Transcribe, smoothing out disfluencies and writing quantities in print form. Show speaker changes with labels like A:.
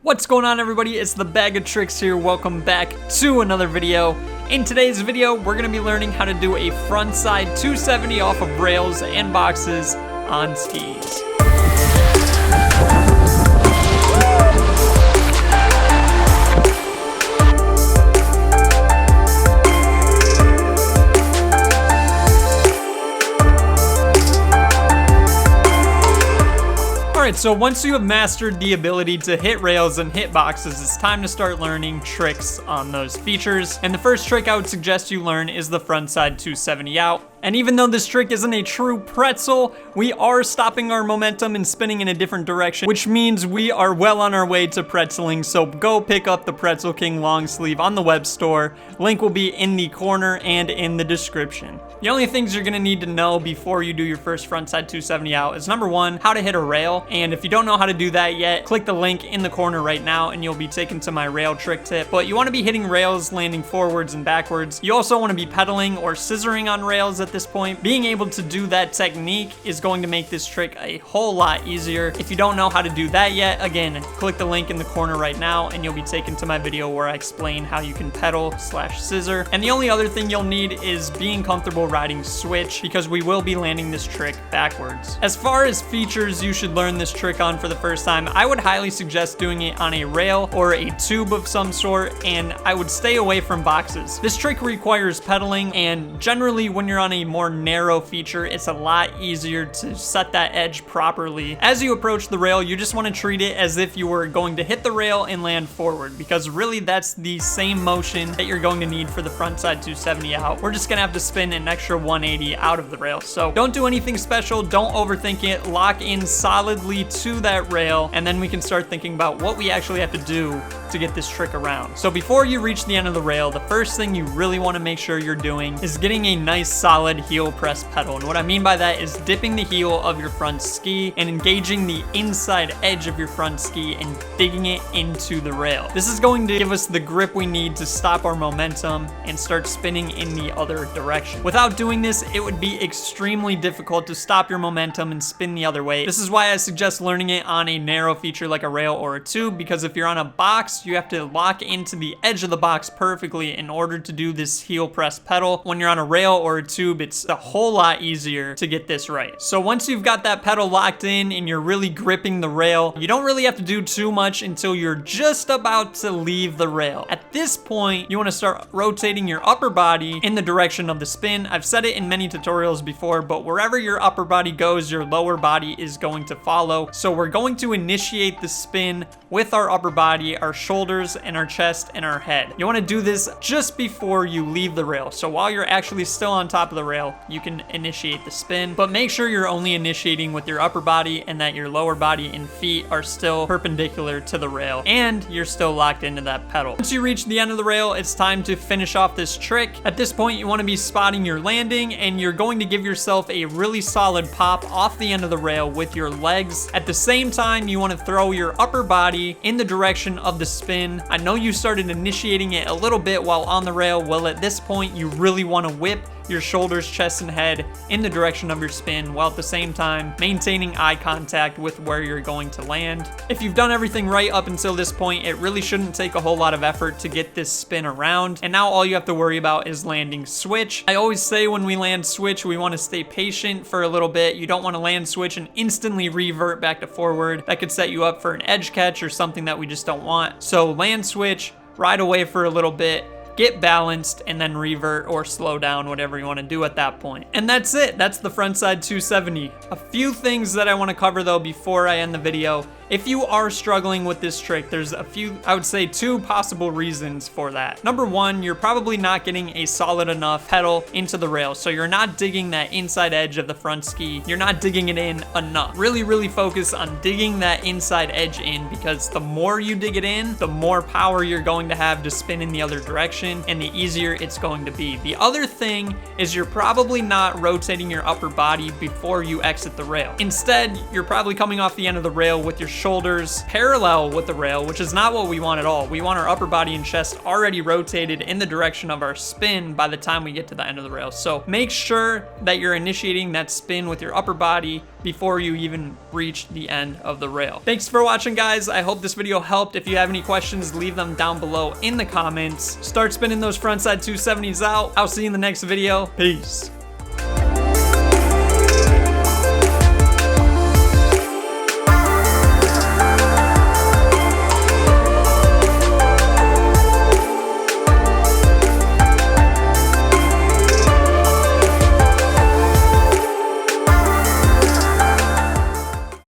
A: What's going on, everybody? It's the Bag of Tricks here. Welcome back to another video. In today's video, we're going to be learning how to do a frontside 270 off of rails and boxes on skis. Alright, so once you have mastered the ability to hit rails and hit boxes, it's time to start learning tricks on those features. And the first trick I would suggest you learn is the frontside 270 out. And even though this trick isn't a true pretzel, we are stopping our momentum and spinning in a different direction, which means we are well on our way to pretzeling. So go pick up the Pretzel King long sleeve on the web store. Link will be in the corner and in the description. The only things you're gonna need to know before you do your first frontside 270 out is number one, how to hit a rail. And if you don't know how to do that yet, click the link in the corner right now and you'll be taken to my rail trick tip. But you wanna be hitting rails, landing forwards and backwards. You also wanna be pedaling or scissoring on rails at this point. Being able to do that technique is going to make this trick a whole lot easier. If you don't know how to do that yet, again, click the link in the corner right now and you'll be taken to my video where I explain how you can pedal/scissor. And the only other thing you'll need is being comfortable riding switch, because we will be landing this trick backwards. As far as features you should learn this trick on for the first time, I would highly suggest doing it on a rail or a tube of some sort, and I would stay away from boxes. This trick requires pedaling, and generally when you're on a more narrow feature, it's a lot easier to set that edge properly. As you approach the rail, you just want to treat it as if you were going to hit the rail and land forward, because really that's the same motion that you're going to need for the frontside 270 out. We're just gonna have to spin an extra 180 out of the rail. So don't do anything special, don't overthink it, lock in solidly to that rail, and then we can start thinking about what we actually have to do to get this trick around. So before you reach the end of the rail, the first thing you really want to make sure you're doing is getting a nice solid heel press pedal. And what I mean by that is dipping the heel of your front ski and engaging the inside edge of your front ski and digging it into the rail. This is going to give us the grip we need to stop our momentum and start spinning in the other direction. Without doing this, it would be extremely difficult to stop your momentum and spin the other way. This is why I suggest learning it on a narrow feature like a rail or a tube, because if you're on a box, you have to lock into the edge of the box perfectly in order to do this heel press pedal. When you're on a rail or a tube, it's a whole lot easier to get this right. So once you've got that pedal locked in and you're really gripping the rail, you don't really have to do too much until you're just about to leave the rail. At this point, you want to start rotating your upper body in the direction of the spin. I've said it in many tutorials before, but wherever your upper body goes, your lower body is going to follow. So we're going to initiate the spin with our upper body, our shoulders and our chest and our head. You want to do this just before you leave the rail. So while you're actually still on top of the rail, you can initiate the spin, but make sure you're only initiating with your upper body and that your lower body and feet are still perpendicular to the rail and you're still locked into that pedal. Once you reach the end of the rail, it's time to finish off this trick. At this point, you want to be spotting your landing and you're going to give yourself a really solid pop off the end of the rail with your legs. At the same time, you want to throw your upper body in the direction of the spin. I know you started initiating it a little bit while on the rail. Well, at this point, you really want to whip your shoulders, chest, and head in the direction of your spin, while at the same time maintaining eye contact with where you're going to land. If you've done everything right up until this point, it really shouldn't take a whole lot of effort to get this spin around. And now all you have to worry about is landing switch. I always say when we land switch, we want to stay patient for a little bit. You don't want to land switch and instantly revert back to forward. That could set you up for an edge catch or something that we just don't want. So land switch, ride away for a little bit, get balanced, and then revert or slow down, whatever you want to do at that point. And that's it. That's the frontside 270. A few things that I want to cover though before I end the video. If you are struggling with this trick, there's a few, I would say 2 possible reasons for that. Number one, you're probably not getting a solid enough pedal into the rail. So you're not digging that inside edge of the front ski. You're not digging it in enough. Really focus on digging that inside edge in, because the more you dig it in, the more power you're going to have to spin in the other direction. position and the easier it's going to be. The other thing is you're probably not rotating your upper body before you exit the rail. Instead, you're probably coming off the end of the rail with your shoulders parallel with the rail, which is not what we want at all. We want our upper body and chest already rotated in the direction of our spin by the time we get to the end of the rail. So make sure that you're initiating that spin with your upper body before you even reach the end of the rail. Thanks for watching, guys. I hope this video helped. If you have any questions, leave them down below in the comments. Start spinning those frontside 270s out. I'll see you in the next video. Peace.